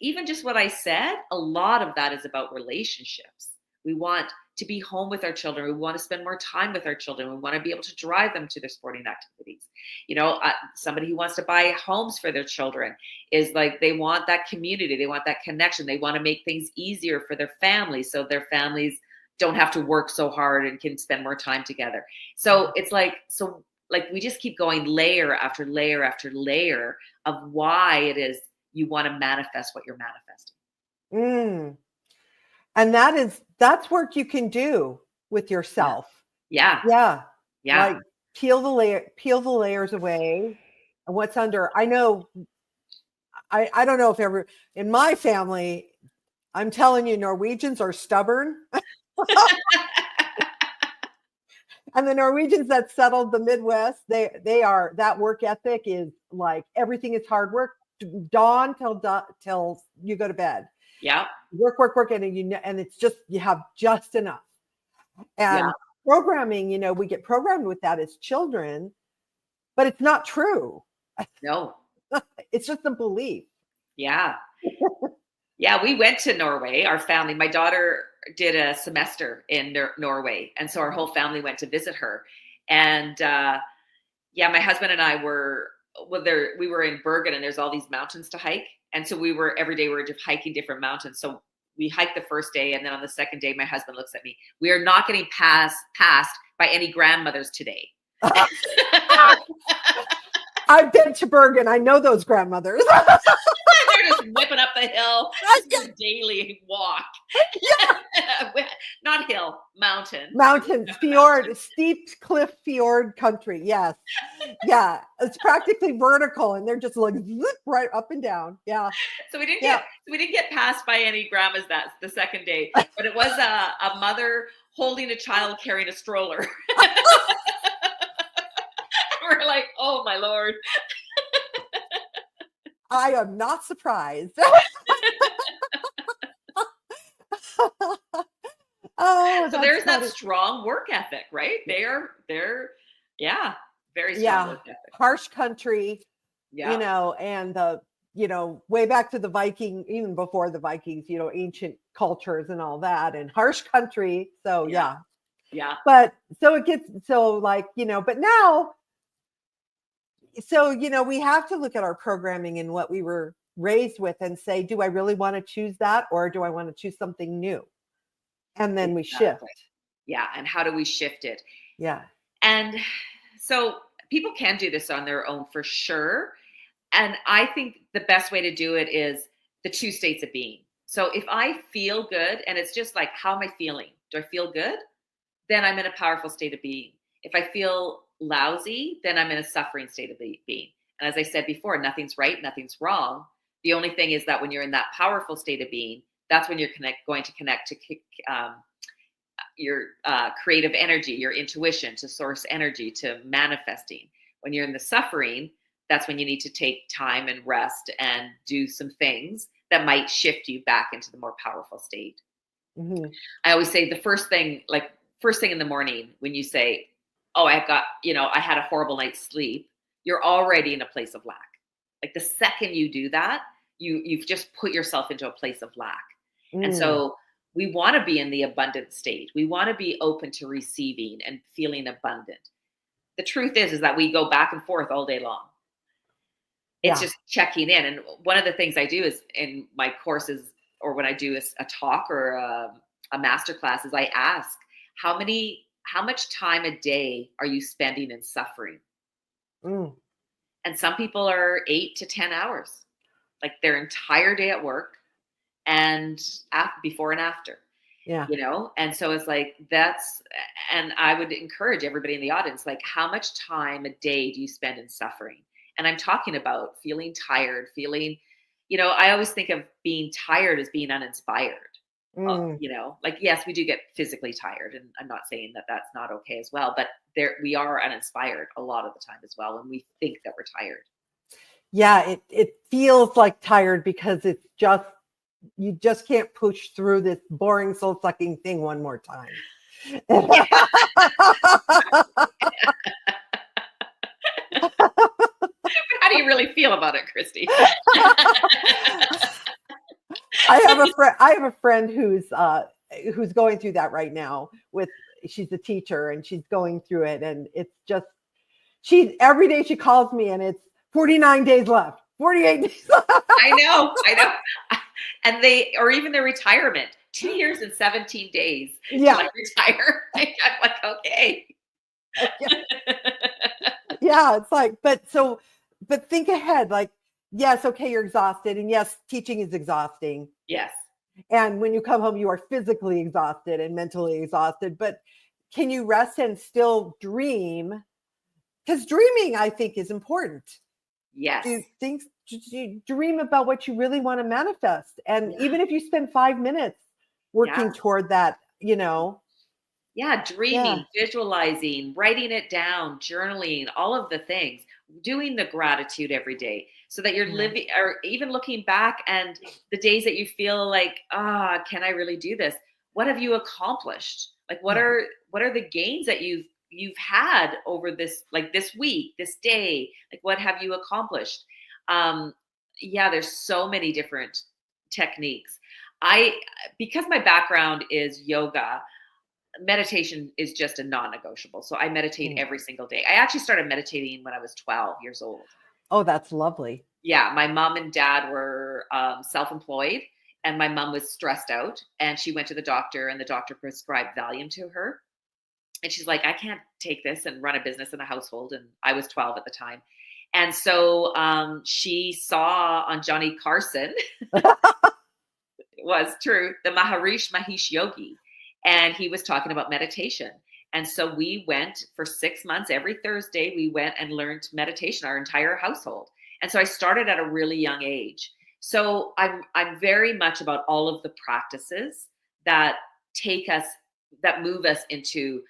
[SPEAKER 2] Even just what I said, a lot of that is about relationships. We want to be home with our children. We want to spend more time with our children. We want to be able to drive them to their sporting activities. Somebody who wants to buy homes for their children is like, they want that community. They want that connection. They want to make things easier for their families, so their families don't have to work so hard and can spend more time together. So it's like we just keep going layer after layer after layer of why it is you want to manifest what you're manifesting.
[SPEAKER 1] And that's work you can do with yourself.
[SPEAKER 2] Yeah.
[SPEAKER 1] Like peel the layers away and what's under. I know, I don't know if ever in my family, I'm telling you, Norwegians are stubborn. And the Norwegians that settled the Midwest, they are, that work ethic is like, everything is hard work, dawn till you go to bed.
[SPEAKER 2] Yeah.
[SPEAKER 1] Work, and and it's just, you have just enough. And programming, we get programmed with that as children, but it's not true.
[SPEAKER 2] No.
[SPEAKER 1] It's just a belief.
[SPEAKER 2] Yeah. Yeah, we went to Norway, our family. My daughter did a semester in Norway. And so our whole family went to visit her. And my husband and I we were in Bergen, and there's all these mountains to hike. And so every day we were just hiking different mountains. So we hiked the first day. And then on the second day, my husband looks at me. We are not getting passed by any grandmothers today.
[SPEAKER 1] I've been to Bergen. I know those grandmothers.
[SPEAKER 2] They're just whipping up the hill. That's a daily walk. Not hill, mountain.
[SPEAKER 1] Mountains, fjord, steep cliff fjord country. Yes. Yeah. It's practically vertical, and they're just like zip right up and down. Yeah.
[SPEAKER 2] So we didn't get passed by any grandmas the second day, but it was a mother holding a child carrying a stroller. We're like, oh my Lord.
[SPEAKER 1] I am not surprised.
[SPEAKER 2] So there's that strong work ethic, right? They're very strong work ethic.
[SPEAKER 1] Harsh country,
[SPEAKER 2] yeah.
[SPEAKER 1] And the, way back to the Viking, even before the Vikings, ancient cultures and all that, and harsh country. So yeah. But so it gets but now, so, we have to look at our programming and what we were raised with and say, do I really want to choose that, or do I want to choose something new? And then we shift.
[SPEAKER 2] Yeah. And how do we shift it?
[SPEAKER 1] Yeah.
[SPEAKER 2] And so people can do this on their own for sure. And I think the best way to do it is the 2 states of being. So if I feel good, and it's just like, how am I feeling? Do I feel good? Then I'm in a powerful state of being. If I feel lousy, then I'm in a suffering state of being. And as I said before, nothing's right, nothing's wrong. The only thing is that when you're in that powerful state of being, that's when you're going to connect to your creative energy, your intuition, to source energy, to manifesting. When you're in the suffering, that's when you need to take time and rest and do some things that might shift you back into the more powerful state. Mm-hmm. I always say the first thing in the morning, when you say, oh, I had a horrible night's sleep, you're already in a place of lack. Like the second you do that, you've just put yourself into a place of lack. And so we want to be in the abundant state. We want to be open to receiving and feeling abundant. The truth is that we go back and forth all day long. It's just checking in. And one of the things I do is in my courses, or when I do a talk or a master class, is I ask, how many how much time a day are you spending in suffering?
[SPEAKER 1] Mm.
[SPEAKER 2] And some people are 8 to 10 hours, like their entire day at work and before and after.
[SPEAKER 1] Yeah.
[SPEAKER 2] And so it's like, and I would encourage everybody in the audience, like, how much time a day do you spend in suffering? And I'm talking about feeling tired, I always think of being tired as being uninspired.
[SPEAKER 1] Mm.
[SPEAKER 2] Like, yes, we do get physically tired, and I'm not saying that that's not okay as well, but we are uninspired a lot of the time as well when we think that we're tired.
[SPEAKER 1] Yeah, it feels like tired because you just can't push through this boring soul sucking thing one more time.
[SPEAKER 2] How do you really feel about it, Kristy?
[SPEAKER 1] I have a friend who's going through that right now. She's a teacher and she's going through it, and it's just every day she calls me and it's 49 days left, 48 days left.
[SPEAKER 2] I know. And or even their retirement, 2 years and 17 days.
[SPEAKER 1] Yeah.
[SPEAKER 2] To retire. I'm like, okay.
[SPEAKER 1] Yeah, it's like, but think ahead, like, yes, okay, you're exhausted, and yes, teaching is exhausting.
[SPEAKER 2] Yes.
[SPEAKER 1] And when you come home, you are physically exhausted and mentally exhausted, but can you rest and still dream? Because dreaming, I think, is important.
[SPEAKER 2] Yes.
[SPEAKER 1] You dream about what you really want to manifest. And even if you spend 5 minutes working toward that,
[SPEAKER 2] Yeah, dreaming, visualizing, writing it down, journaling, all of the things, doing the gratitude every day so that you're living, or even looking back and the days that you feel like, can I really do this? What have you accomplished? Like, what are the gains that you've had over this week, this day? Like, what have you accomplished? There's so many different techniques. Because my background is yoga, meditation is just a non-negotiable. So I meditate every single day. I actually started meditating when I was 12 years old.
[SPEAKER 1] Oh, that's lovely.
[SPEAKER 2] Yeah. My mom and dad were self-employed, and my mom was stressed out, and she went to the doctor, and the doctor prescribed Valium to her. And she's like, I can't take this and run a business in a household. And I was 12 at the time. And so she saw on Johnny Carson, it was true, the Maharishi Mahesh Yogi. And he was talking about meditation. And so we went for 6 months. Every Thursday, we went and learned meditation, our entire household. And so I started at a really young age. So I'm very much about all of the practices that move us into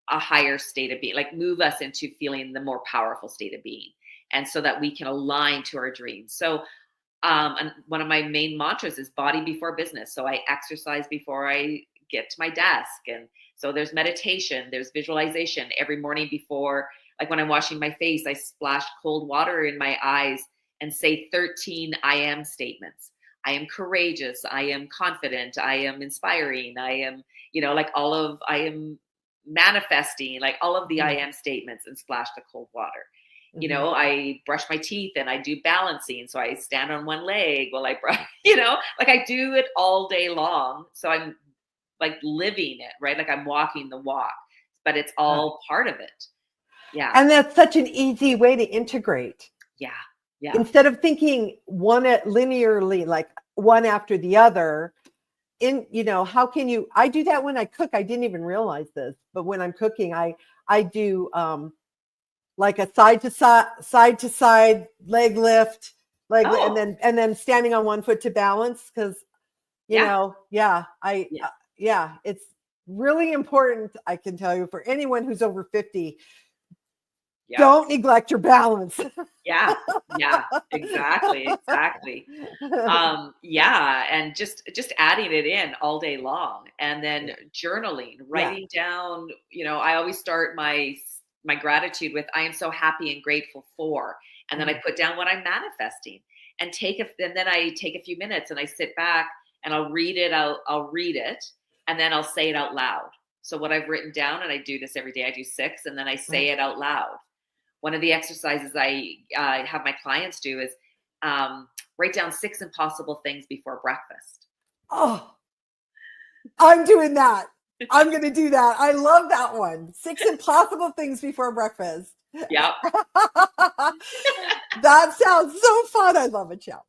[SPEAKER 2] a higher state of being, like move us into feeling the more powerful state of being. And so that we can align to our dreams. So and one of my main mantras is body before business. So I exercise before I get to my desk. And so there's meditation, there's visualization every morning before, like when I'm washing my face, I splash cold water in my eyes and say 13 I am statements. I am courageous. I am confident. I am inspiring. I am, I am manifesting, like all of the I am statements, and splash the cold water. I brush my teeth and I do balancing. So I stand on one leg while I brush, like I do it all day long. So I'm like living it, right? Like I'm walking the walk, but it's all part of it. Yeah.
[SPEAKER 1] And that's such an easy way to integrate.
[SPEAKER 2] Yeah. Yeah.
[SPEAKER 1] Instead of thinking one linearly, like one after the other, how can you, I do that when I cook. I didn't even realize this, but when I'm cooking, I do, like a side to side leg lift, and then standing on one foot to balance. Cause it's really important. I can tell you, for anyone who's over 50, don't neglect your balance.
[SPEAKER 2] Yeah, exactly. And just adding it in all day long, and then journaling, writing down, I always start my gratitude with, I am so happy and grateful for, and then I put down what I'm manifesting, and then I take a few minutes and I sit back and I'll read it out. I'll read it, and then I'll say it out loud. So what I've written down, and I do this every day, I do 6, and then I say it out loud. One of the exercises I have my clients do is write down 6 impossible things before breakfast.
[SPEAKER 1] Oh, I'm doing that. I'm going to do that. I love that one. 6 impossible things before breakfast.
[SPEAKER 2] Yep.
[SPEAKER 1] That sounds so fun. I love a challenge.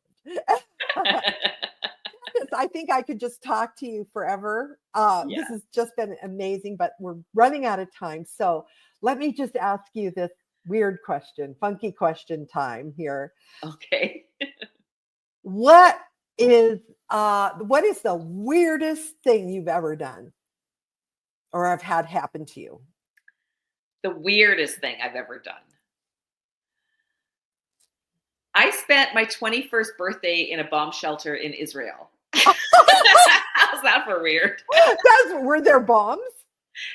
[SPEAKER 1] I think I could just talk to you forever. This has just been amazing, but we're running out of time. So let me just ask you this weird question, funky question time here.
[SPEAKER 2] Okay.
[SPEAKER 1] What is the weirdest thing you've ever done or have had happen to you?
[SPEAKER 2] The weirdest thing I've ever done. I spent my 21st birthday in a bomb shelter in Israel. How's that for weird?
[SPEAKER 1] Were there bombs?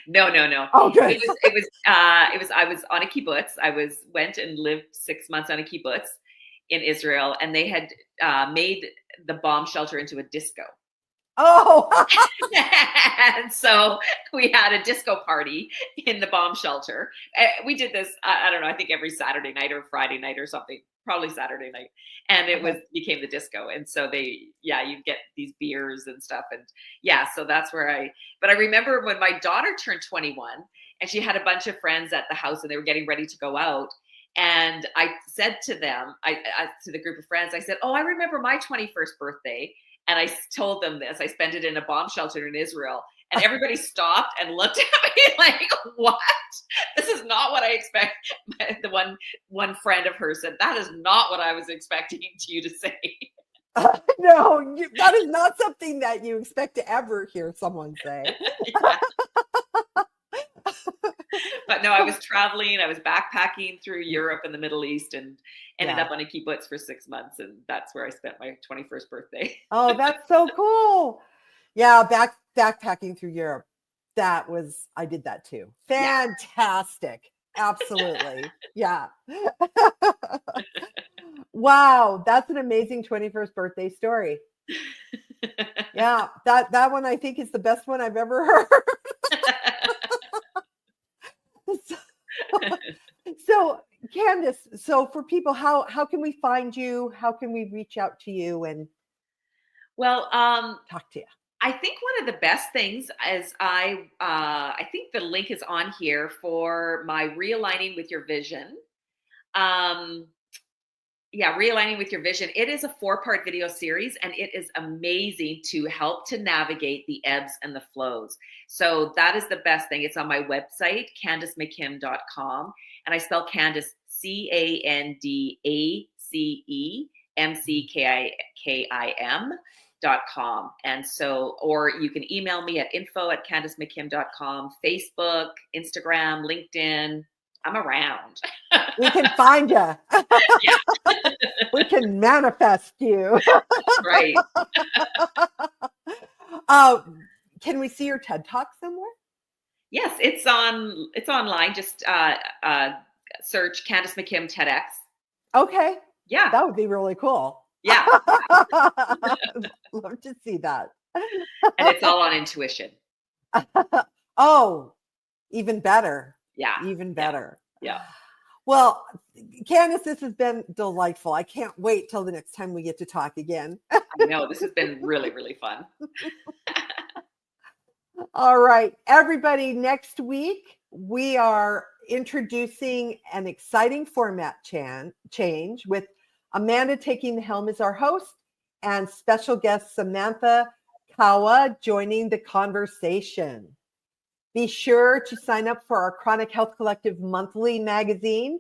[SPEAKER 2] No.
[SPEAKER 1] Oh, good.
[SPEAKER 2] I was on a kibbutz. Went and lived 6 months on a kibbutz in Israel, and they had made the bomb shelter into a disco.
[SPEAKER 1] Oh.
[SPEAKER 2] And so we had a disco party in the bomb shelter. We did this, I don't know, I think every Saturday night or Friday night or something, probably Saturday night. And it became the disco. And so you get these beers and stuff. And so that's where but I remember when my daughter turned 21 and she had a bunch of friends at the house and they were getting ready to go out. And I said to them, to the group of friends, I said, oh, I remember my 21st birthday. And I told them this. I spent it in a bomb shelter in Israel. And everybody stopped and looked at me like, what? This is not what I expect. The one friend of hers said, that is not what I was expecting you to say.
[SPEAKER 1] No, that is not something that you expect to ever hear someone say.
[SPEAKER 2] But no, I was traveling. I was backpacking through Europe and the Middle East and ended up on a kibbutz for 6 months. And that's where I spent my 21st birthday.
[SPEAKER 1] Oh, that's so cool. Yeah, backpacking through Europe. I did that too. Fantastic. Absolutely. Yeah. Wow. That's an amazing 21st birthday story. Yeah. That one I think is the best one I've ever heard. So Candice, for people, how can we find you? How can we reach out to you and talk to you?
[SPEAKER 2] I think one of the best things is I think the link is on here for my Realigning with Your Vision. Realigning with Your Vision. It is a 4-part video series, and it is amazing to help to navigate the ebbs and the flows. So that is the best thing. It's on my website, CandiceMcKim.com. And I spell Candice CandiceMcKim.com. And so, or you can email me at info@CandiceMcKim.com, Facebook, Instagram, LinkedIn. I'm around.
[SPEAKER 1] We can find you. We can manifest you.
[SPEAKER 2] Right.
[SPEAKER 1] Can we see your TED Talk somewhere?
[SPEAKER 2] Yes, it's online. Just search Candice McKim TEDx.
[SPEAKER 1] Okay.
[SPEAKER 2] Yeah.
[SPEAKER 1] That would be really cool.
[SPEAKER 2] Yeah.
[SPEAKER 1] Love to see that.
[SPEAKER 2] And it's all on intuition.
[SPEAKER 1] Oh, even better.
[SPEAKER 2] Yeah.
[SPEAKER 1] Even better.
[SPEAKER 2] Yeah.
[SPEAKER 1] Well, Candice, this has been delightful. I can't wait till the next time we get to talk again.
[SPEAKER 2] I know. This has been really, really fun.
[SPEAKER 1] All right, everybody, next week, we are introducing an exciting format change with Amanda taking the helm as our host and special guest Samantha Kawa joining the conversation. Be sure to sign up for our Chronic Health Collective monthly magazine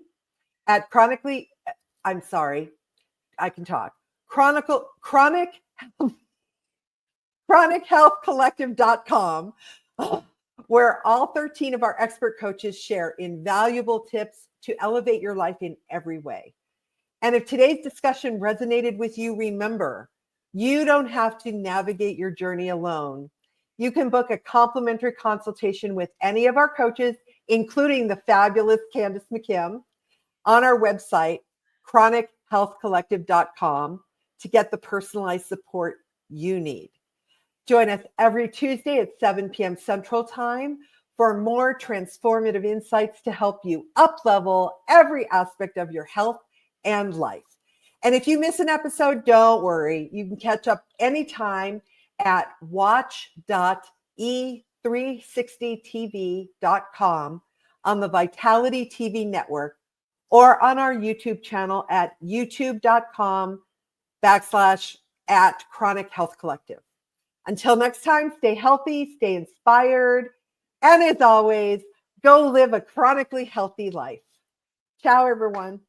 [SPEAKER 1] at chronichealthcollective.com, where all 13 of our expert coaches share invaluable tips to elevate your life in every way. And if today's discussion resonated with you, remember, you don't have to navigate your journey alone. You can book a complimentary consultation with any of our coaches, including the fabulous Candice McKim, on our website, chronichealthcollective.com, to get the personalized support you need. Join us every Tuesday at 7 p.m. Central Time for more transformative insights to help you up-level every aspect of your health and life. And if you miss an episode, don't worry. You can catch up anytime at watch.e Life360tv.com, on the Vitality TV network, or on our YouTube channel at youtube.com/@Chronic Health Collective. Until next time, stay healthy, stay inspired, and as always, go live a chronically healthy life. Ciao, everyone.